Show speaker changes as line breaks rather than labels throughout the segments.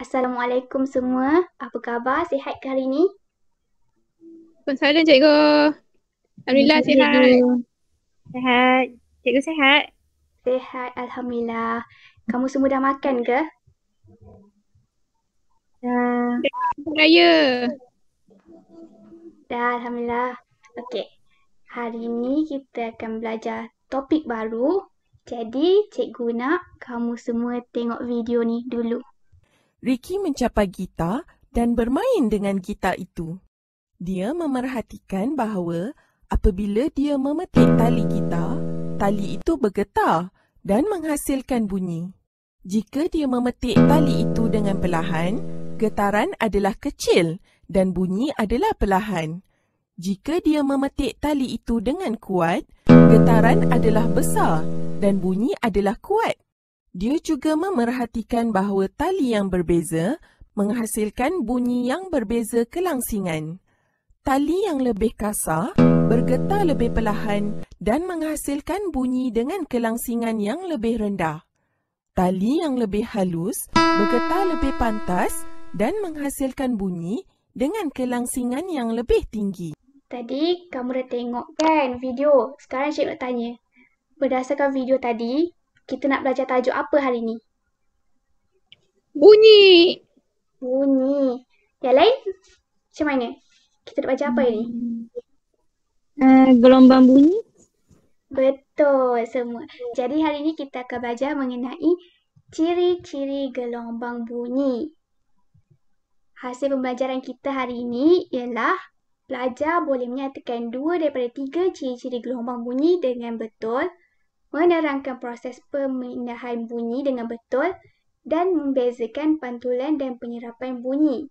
Assalamualaikum semua. Apa khabar? Sihat ke hari ni?
Waalaikumsalam cikgu. Alhamdulillah
Assalamualaikum cikgu.
sihat.
Sehat. Cikgu sehat?
Sihat, Alhamdulillah. Kamu semua dah makan ke?
Dah.
Raya.
Dah, Alhamdulillah. Okey. Hari ni kita akan belajar topik baru. Jadi, cikgu nak kamu semua tengok video ni dulu.
Ricky mencapai gitar dan bermain dengan gitar itu. Dia memerhatikan bahawa apabila dia memetik tali gitar, tali itu bergetar dan menghasilkan bunyi. Jika dia memetik tali itu dengan perlahan, getaran adalah kecil dan bunyi adalah perlahan. Jika dia memetik tali itu dengan kuat, getaran adalah besar dan bunyi adalah kuat. Dia juga memerhatikan bahawa tali yang berbeza menghasilkan bunyi yang berbeza kelangsingan. Tali yang lebih kasar bergetar lebih perlahan dan menghasilkan bunyi dengan kelangsingan yang lebih rendah. Tali yang lebih halus bergetar lebih pantas dan menghasilkan bunyi dengan kelangsingan yang lebih tinggi.
Tadi kamu dah tengok kan video? Sekarang cikgu nak tanya. Berdasarkan video tadi, kita nak belajar tajuk apa hari ni?
Bunyi.
Bunyi. Yang lain? Macam mana? Kita nak belajar apa hari ni?
Gelombang bunyi.
Betul semua. Jadi hari ini kita akan belajar mengenai ciri-ciri gelombang bunyi. Hasil pembelajaran kita hari ini ialah pelajar boleh menyatakan 2 daripada 3 ciri-ciri gelombang bunyi dengan betul, menerangkan proses pemindahan bunyi dengan betul dan membezakan pantulan dan penyerapan bunyi.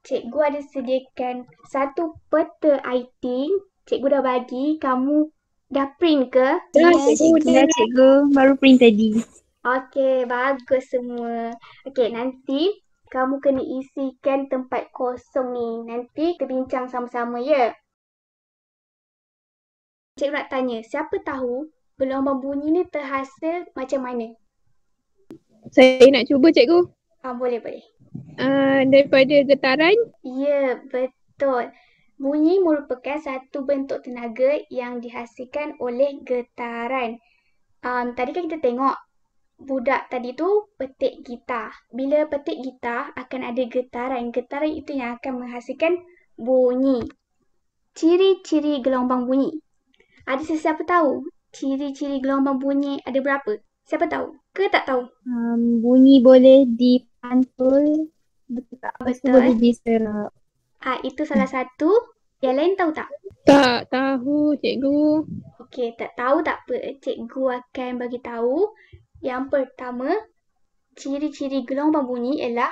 Cikgu ada sediakan satu peta iting. Cikgu dah bagi. Kamu dah print ke?
Dah
Ya,
cikgu.
dah cikgu. Baru print tadi.
Okey, bagus semua. Okey, nanti kamu kena isikan tempat kosong ni. Nanti kita bincang sama-sama ya. Cikgu nak tanya, siapa tahu gelombang bunyi ni terhasil macam mana?
Saya nak cuba cikgu.
Boleh.
Daripada getaran.
Ya, betul. Bunyi merupakan satu bentuk tenaga yang dihasilkan oleh getaran. Tadi kan kita tengok budak tadi tu petik gitar. Bila petik gitar akan ada getaran. Getaran itu yang akan menghasilkan bunyi. Ciri-ciri gelombang bunyi. Ada sesiapa tahu ciri-ciri gelombang bunyi ada berapa? Siapa tahu? Ke tak tahu?
Bunyi boleh dipantul. Betul tak?
Betul.
Boleh diserap.
Itu salah satu. Yang lain tahu tak?
Tak tahu cikgu.
Okey, tak tahu tak apa. Cikgu akan bagi tahu. Yang pertama, ciri-ciri gelombang bunyi ialah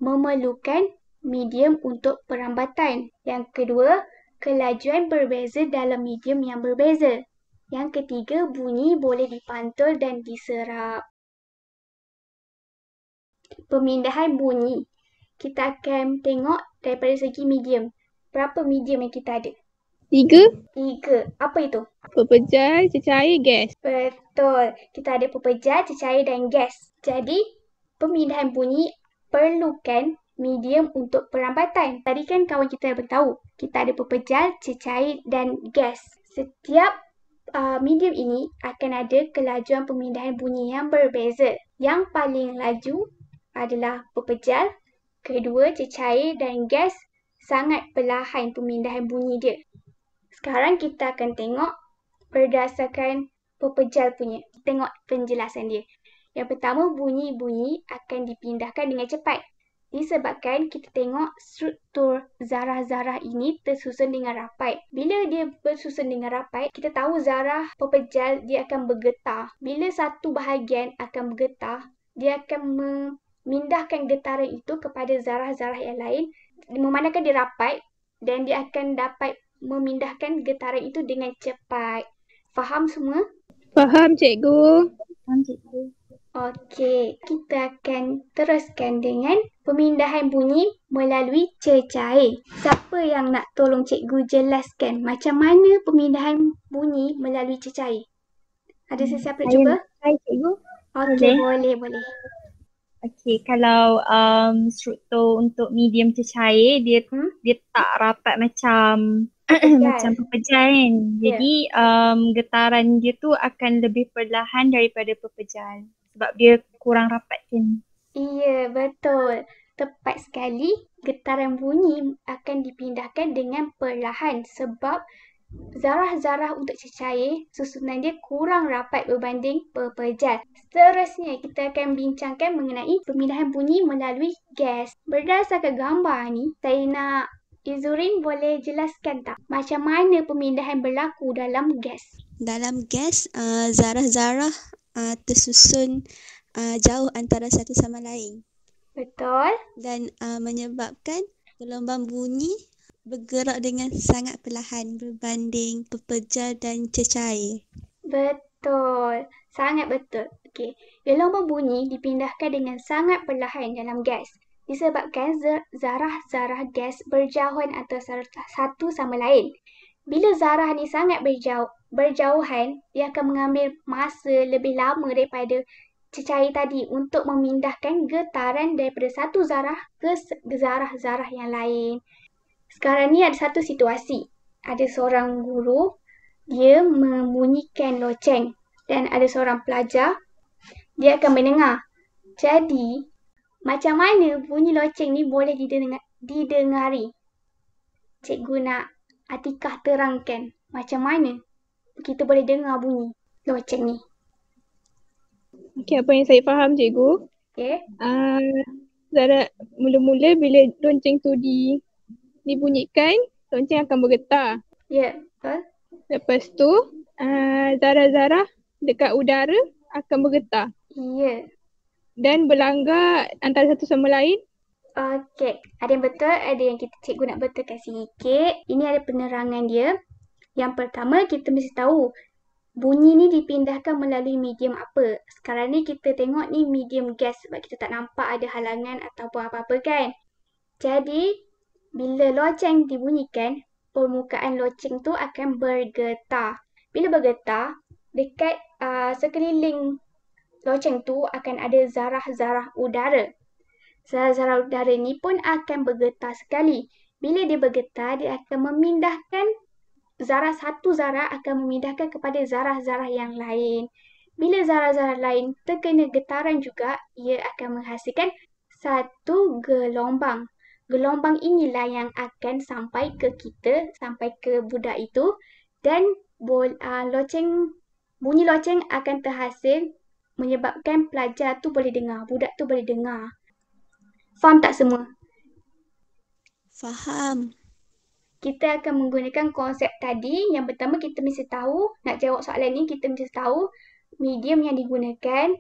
memerlukan medium untuk perambatan. Yang kedua, kelajuan berbeza dalam medium yang berbeza. Yang ketiga, bunyi boleh dipantul dan diserap. Pemindahan bunyi. Kita akan tengok daripada segi medium. Berapa medium yang kita ada?
3.
Apa itu?
Pepejal, cecair, gas.
Betul. Kita ada pepejal, cecair dan gas. Jadi, pemindahan bunyi perlukan medium untuk perambatan. Tadi kan kawan kita beritahu, kita ada pepejal, cecair dan gas. Setiap medium ini akan ada kelajuan pemindahan bunyi yang berbeza. Yang paling laju adalah pepejal, kedua cecair dan gas sangat perlahan pemindahan bunyi dia. Sekarang kita akan tengok berdasarkan pepejal punya. Tengok penjelasan dia. Yang pertama, bunyi-bunyi akan dipindahkan dengan cepat. Disebabkan kita tengok struktur zarah-zarah ini tersusun dengan rapat. Bila dia bersusun dengan rapat, kita tahu zarah pepejal dia akan bergetar. Bila satu bahagian akan bergetar, dia akan memindahkan getaran itu kepada zarah-zarah yang lain. Memandangkan dia rapat dan dia akan dapat memindahkan getaran itu dengan cepat. Faham semua?
Faham cikgu.
Faham cikgu.
Okey, kita akan teruskan dengan pemindahan bunyi melalui cecair. Siapa yang nak tolong cikgu jelaskan macam mana pemindahan bunyi melalui cecair? Ada sesiapa nak cuba?
Saya cikgu.
Okey, boleh.
Okay, kalau struktur untuk medium cecair, dia tak rapat macam macam pepejal kan. Jadi getaran dia tu akan lebih perlahan daripada pepejal sebab dia kurang rapat kan.
Ya, betul. Tepat sekali, getaran bunyi akan dipindahkan dengan perlahan sebab zarah-zarah untuk cecair susunan dia kurang rapat berbanding pepejal. Seterusnya, kita akan bincangkan mengenai pemindahan bunyi melalui gas. Berdasarkan gambar ni, saya nak Izurin boleh jelaskan tak macam mana pemindahan berlaku dalam gas?
Dalam gas, zarah-zarah tersusun jauh antara satu sama lain
Betul.
dan menyebabkan gelombang bunyi bergerak dengan sangat perlahan berbanding pepejal dan cecair.
Betul. Sangat betul. Okey. Gelombang bunyi dipindahkan dengan sangat perlahan dalam gas disebabkan zarah-zarah gas berjauhan antara satu sama lain. Bila zarah ni sangat berjauhan, dia akan mengambil masa lebih lama daripada cecair tadi untuk memindahkan getaran daripada satu zarah ke zarah-zarah yang lain. Sekarang ni ada satu situasi. Ada seorang guru, dia membunyikan loceng dan ada seorang pelajar, dia akan mendengar. Jadi, macam mana bunyi loceng ni boleh didengari? Cikgu nak Atikah terangkan macam mana kita boleh dengar bunyi loceng ni.
Okey, apa yang saya faham cikgu,
Okey.
Zara mula-mula bila lonceng tu dibunyikan, lonceng akan bergetar.
Ya, betul.
Lepas tu, zarah-zarah dekat udara akan bergetar
Ya.
dan berlanggar antara satu sama lain.
Okey. Ada yang betul, ada yang cikgu nak betulkan sikit. Ini ada penerangan dia. Yang pertama, kita mesti tahu bunyi ni dipindahkan melalui medium apa. Sekarang ni kita tengok ni medium gas sebab kita tak nampak ada halangan ataupun apa-apa kan. Jadi, bila loceng dibunyikan, permukaan loceng tu akan bergetar. Bila bergetar, dekat sekeliling loceng tu akan ada zarah-zarah udara. Zarah-zarah udara ni pun akan bergetar sekali. Bila dia bergetar, dia akan memindahkan satu zarah akan memindahkan kepada zarah-zarah yang lain. Bila zarah-zarah lain terkena getaran juga, ia akan menghasilkan satu gelombang. Gelombang inilah yang akan sampai ke kita, sampai ke budak itu dan bunyi loceng akan terhasil menyebabkan pelajar tu boleh dengar, budak tu boleh dengar. Faham tak semua?
Faham.
Kita akan menggunakan konsep tadi. Yang pertama kita mesti tahu, nak jawab soalan ni kita mesti tahu medium yang digunakan.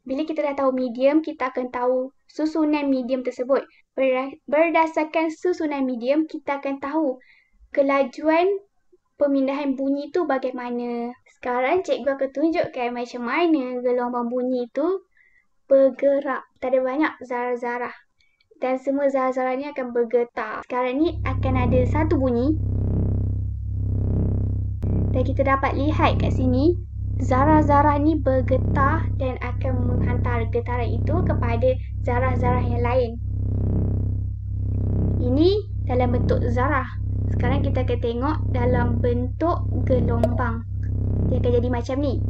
Bila kita dah tahu medium, kita akan tahu susunan medium tersebut. Berdasarkan susunan medium, kita akan tahu kelajuan pemindahan bunyi tu bagaimana. Sekarang cikgu akan tunjukkan macam mana gelombang bunyi tu bergerak. Kita ada banyak zarah-zarah. Dan semua zarah-zarah ni akan bergetar. Sekarang ni akan ada satu bunyi. Dan kita dapat lihat kat sini, zarah-zarah ni bergetar dan akan menghantar getaran itu kepada zarah-zarah yang lain. Ini dalam bentuk zarah. Sekarang kita akan tengok dalam bentuk gelombang. Dia akan jadi macam ni.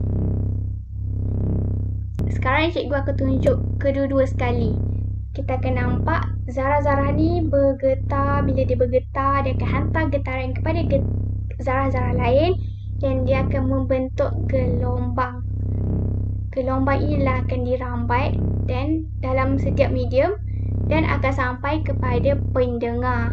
Sekarang cikgu akan tunjuk kedua-dua sekali. Kita akan nampak zarah-zarah ni bergetar. Bila dia bergetar, dia akan hantar getaran kepada zarah-zarah lain dan dia akan membentuk gelombang. Gelombang inilah akan dirambat dan dalam setiap medium dan akan sampai kepada pendengar.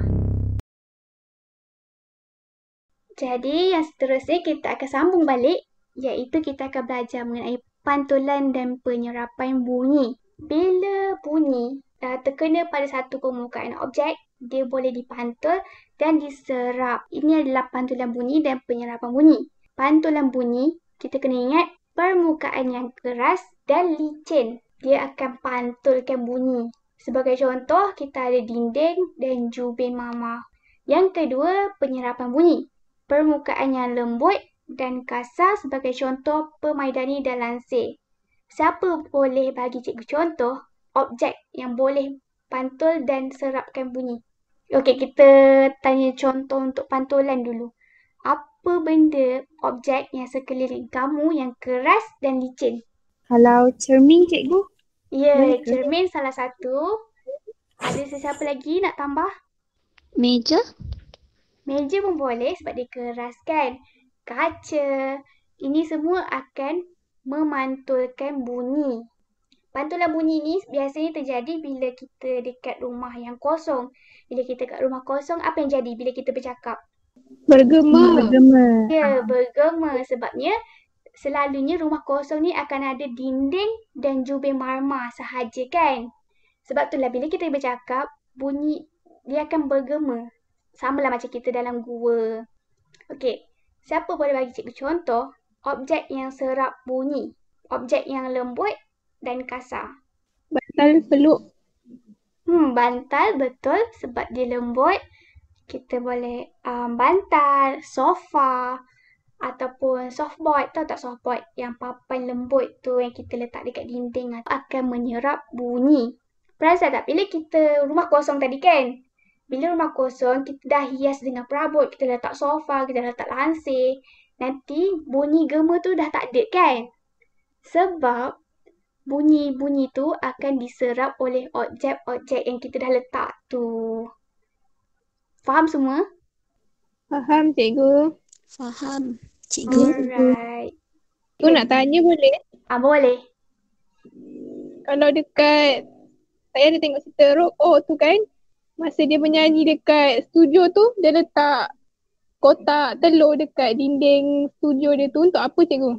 Jadi yang seterusnya kita akan sambung balik, iaitu kita akan belajar mengenai pantulan dan penyerapan bunyi. Bila bunyi terkena pada satu permukaan objek, dia boleh dipantul dan diserap. Ini adalah pantulan bunyi dan penyerapan bunyi. Pantulan bunyi, kita kena ingat permukaan yang keras dan licin. Dia akan pantulkan bunyi. Sebagai contoh, kita ada dinding dan jubin mama. Yang kedua, penyerapan bunyi. Permukaan yang lembut dan kasar sebagai contoh permaidani dan lansir. Siapa boleh bagi cikgu contoh objek yang boleh pantul dan serapkan bunyi. Okey, kita tanya contoh untuk pantulan dulu. Apa benda objek yang sekeliling kamu yang keras dan licin?
Kalau cermin cikgu,
Ya,
boleh ke?
cermin salah satu. Ada sesiapa lagi nak tambah?
Meja.
Meja pun boleh sebab dia keras kan. Kaca. Ini semua akan memantulkan bunyi. Pantulan bunyi ni biasanya terjadi bila kita dekat rumah yang kosong. Bila kita kat rumah kosong, apa yang jadi bila kita bercakap?
Bergema.
Bergema.
Ya, bergema. Sebabnya selalunya rumah kosong ni akan ada dinding dan jubir marmar sahaja kan. Sebab itulah bila kita bercakap, bunyi dia akan bergema. Samalah macam kita dalam gua. Okey, siapa boleh bagi cikgu contoh objek yang serap bunyi? Objek yang lembut dan kasar.
Bantal peluk.
Bantal betul sebab dia lembut. Kita boleh bantal, sofa ataupun softboard. Tahu tak softboard? Yang papan lembut tu yang kita letak dekat dinding akan menyerap bunyi. Perasan tak bila kita rumah kosong tadi kan? Bila rumah kosong, kita dah hias dengan perabot. Kita letak sofa, kita letak lansir. Nanti bunyi gema tu dah tak ada kan? Sebab bunyi-bunyi tu akan diserap oleh objek-objek yang kita dah letak tu. Faham semua?
Faham cikgu.
Faham, cikgu.
Alright.
Cikgu nak tanya boleh?
Boleh.
Kalau dekat, saya ada tengok cerita Rock O tu kan, masa dia menyanyi dekat studio tu, dia letak kotak telur dekat dinding studio dia tu untuk apa cikgu?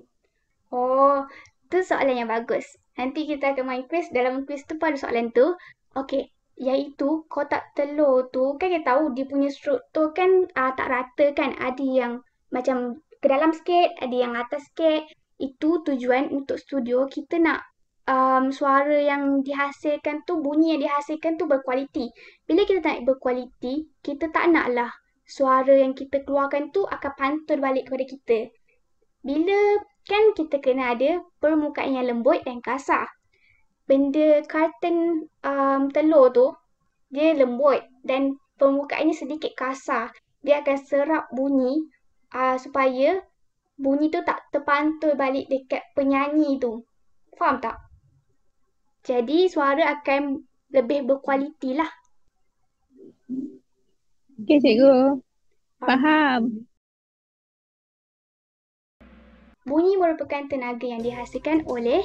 Oh, tu soalan yang bagus. Nanti kita akan main quiz. Dalam quiz tu pun ada soalan tu. Okey, iaitu kotak telur tu kan kita tahu dia punya struktur kan tak rata kan. Ada yang macam ke dalam sikit, ada yang atas sikit. Itu tujuan untuk studio kita nak suara yang dihasilkan tu, bunyi yang dihasilkan tu berkualiti. Bila kita nak berkualiti, kita tak naklah suara yang kita keluarkan tu akan pantul balik kepada kita. Bila kan kita kena ada permukaan yang lembut dan kasar. Benda karton telur tu, dia lembut dan permukaannya sedikit kasar. Dia akan serap bunyi supaya bunyi tu tak terpantul balik dekat penyanyi tu. Faham tak? Jadi suara akan lebih berkualiti lah.
Okey cikgu. Faham.
Bunyi merupakan tenaga yang dihasilkan oleh,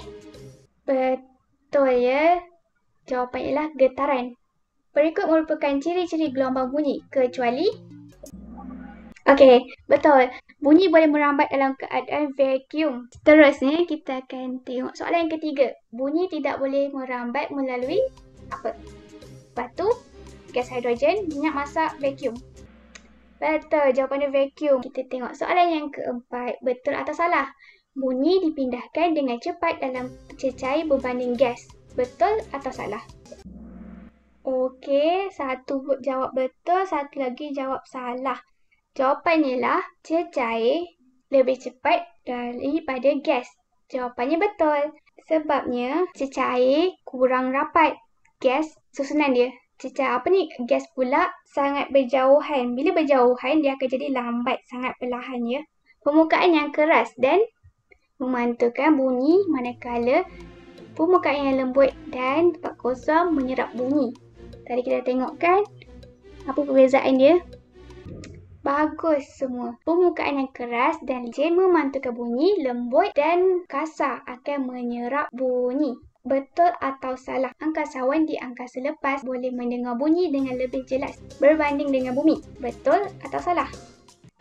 betul ya, jawapan ialah getaran. Berikut merupakan ciri-ciri gelombang bunyi kecuali, okey, betul. Bunyi boleh merambat dalam keadaan vacuum. Seterusnya kita akan tengok soalan yang ketiga. Bunyi tidak boleh merambat melalui apa? Batu, gas hidrogen, minyak masak, vacuum. Betul, jawapannya vacuum. Kita tengok soalan yang keempat. Betul atau salah? Bunyi dipindahkan dengan cepat dalam cecair berbanding gas. Betul atau salah? Okey, satu jawab betul, satu lagi jawab salah. Jawapannya ialah cecair lebih cepat daripada gas. Jawapannya betul. Sebabnya cecair kurang rapat. Gas susunan dia. Gas pula sangat berjauhan. Bila berjauhan, dia akan jadi lambat, sangat perlahan ya. Permukaan yang keras dan memantulkan bunyi, manakala permukaan yang lembut dan tempat kosong menyerap bunyi. Tadi kita tengok kan apa perbezaan dia? Bagus semua. Permukaan yang keras dan licin memantulkan bunyi, lembut dan kasar akan menyerap bunyi. Betul atau salah? Angkasawan di angkasa lepas boleh mendengar bunyi dengan lebih jelas berbanding dengan bumi. Betul atau salah?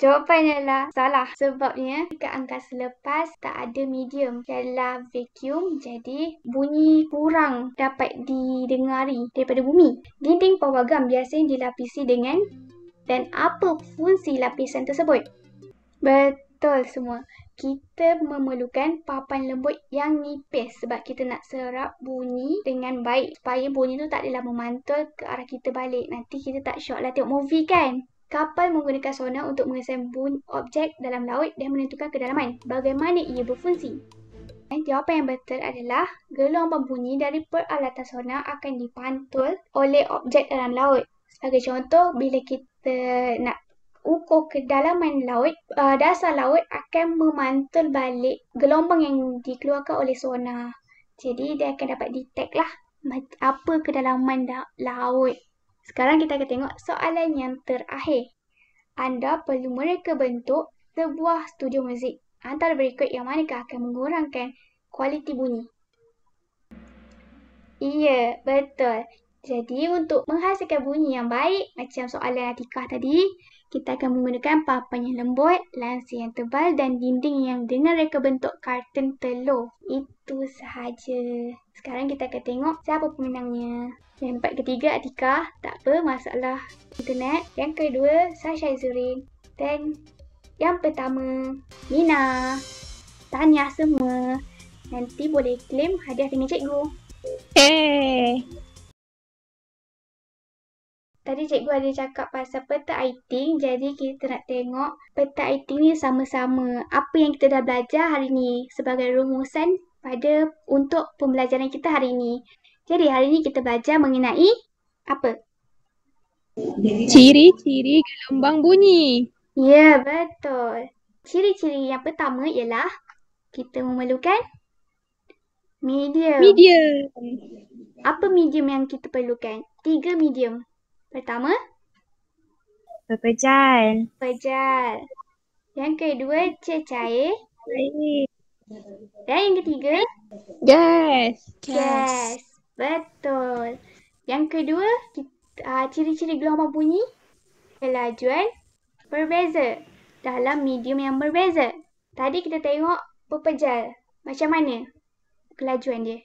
Jawapannya adalah salah. Sebabnya dekat angkasa lepas tak ada medium. Ialah vacuum, jadi bunyi kurang dapat didengari daripada bumi. Dinding pawagam biasanya dilapisi dengan, dan apa fungsi lapisan tersebut? Betul semua. Kita memerlukan papan lembut yang nipis sebab kita nak serap bunyi dengan baik supaya bunyi tu tak adalah memantul ke arah kita balik. Nanti kita tak syok lah tengok movie kan. Kapal menggunakan sonar untuk mengesan objek dalam laut dan menentukan kedalaman. Bagaimana ia berfungsi? Jawapan yang betul adalah gelombang bunyi dari peralatan sonar akan dipantul oleh objek dalam laut. Sebagai contoh, bila kita nak ukur kedalaman laut, dasar laut akan memantul balik gelombang yang dikeluarkan oleh sonar. Jadi dia akan dapat detect lah apa kedalaman laut. Sekarang kita akan tengok soalan yang terakhir. Anda perlu mereka bentuk sebuah studio muzik. Antara berikut yang manakah akan mengurangkan kualiti bunyi? Ya, betul. Jadi untuk menghasilkan bunyi yang baik, macam soalan Atikah tadi, kita akan menggunakan papan yang lembut, lansir yang tebal dan dinding yang dengan reka bentuk kartun telur. Itu sahaja. Sekarang kita akan tengok siapa pemenangnya. Yang ketiga Atikah, tak apa, masalah internet. Yang kedua Sasha Zurin. Dan yang pertama Mina. Tahniah semua. Nanti boleh claim hadiah dengan cikgu. Tadi cikgu ada cakap pasal peta iting, jadi kita nak tengok peta iting ni sama-sama apa yang kita dah belajar hari ni sebagai rumusan untuk pembelajaran kita hari ni. Jadi hari ni kita belajar mengenai apa?
Ciri-ciri gelombang bunyi.
Ya, betul. Ciri-ciri yang pertama ialah kita memerlukan medium. Apa medium yang kita perlukan? 3 medium. Pertama,
Pepejal.
Yang kedua, cecair. Dan yang ketiga, gas. Betul. Yang kedua, ciri-ciri gelombang bunyi, kelajuan berbeza dalam medium yang berbeza. Tadi kita tengok pepejal. Macam mana kelajuan dia?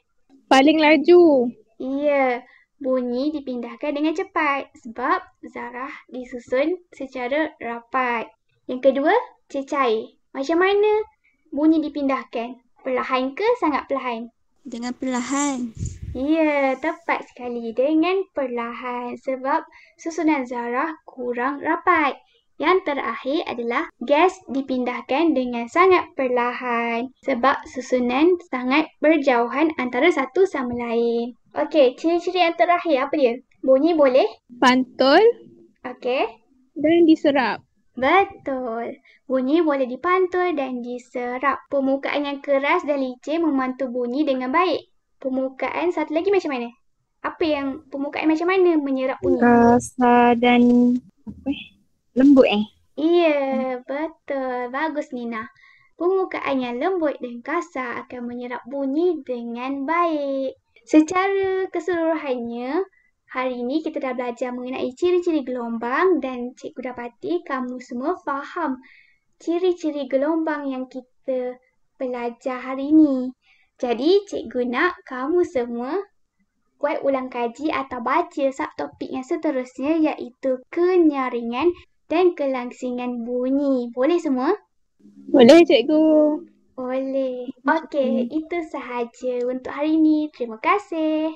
Paling laju.
Ya, bunyi dipindahkan dengan cepat sebab zarah disusun secara rapat. Yang kedua, cecair. Macam mana bunyi dipindahkan? Perlahan ke sangat perlahan?
Dengan perlahan.
Ya, tepat sekali. Dengan perlahan sebab susunan zarah kurang rapat. Yang terakhir adalah gas dipindahkan dengan sangat perlahan sebab susunan sangat berjauhan antara satu sama lain. Okey, ciri-ciri yang terakhir apa dia? Bunyi boleh?
Pantul.
Okey.
Dan diserap.
Betul. Bunyi boleh dipantul dan diserap. Permukaan yang keras dan licin memantul bunyi dengan baik. Permukaan satu lagi macam mana? Permukaan macam mana menyerap bunyi?
Kasar dan lembut
Iya, betul. Bagus Nina. Permukaan yang lembut dan kasar akan menyerap bunyi dengan baik. Secara keseluruhannya, hari ini kita dah belajar mengenai ciri-ciri gelombang dan cikgu dapati kamu semua faham ciri-ciri gelombang yang kita belajar hari ini. Jadi, cikgu nak kamu semua buat ulang kaji atau baca subtopik yang seterusnya iaitu kenyaringan dan kelangsingan bunyi. Boleh semua?
Boleh cikgu.
Boleh. Okey, itu sahaja untuk hari ini. Terima kasih.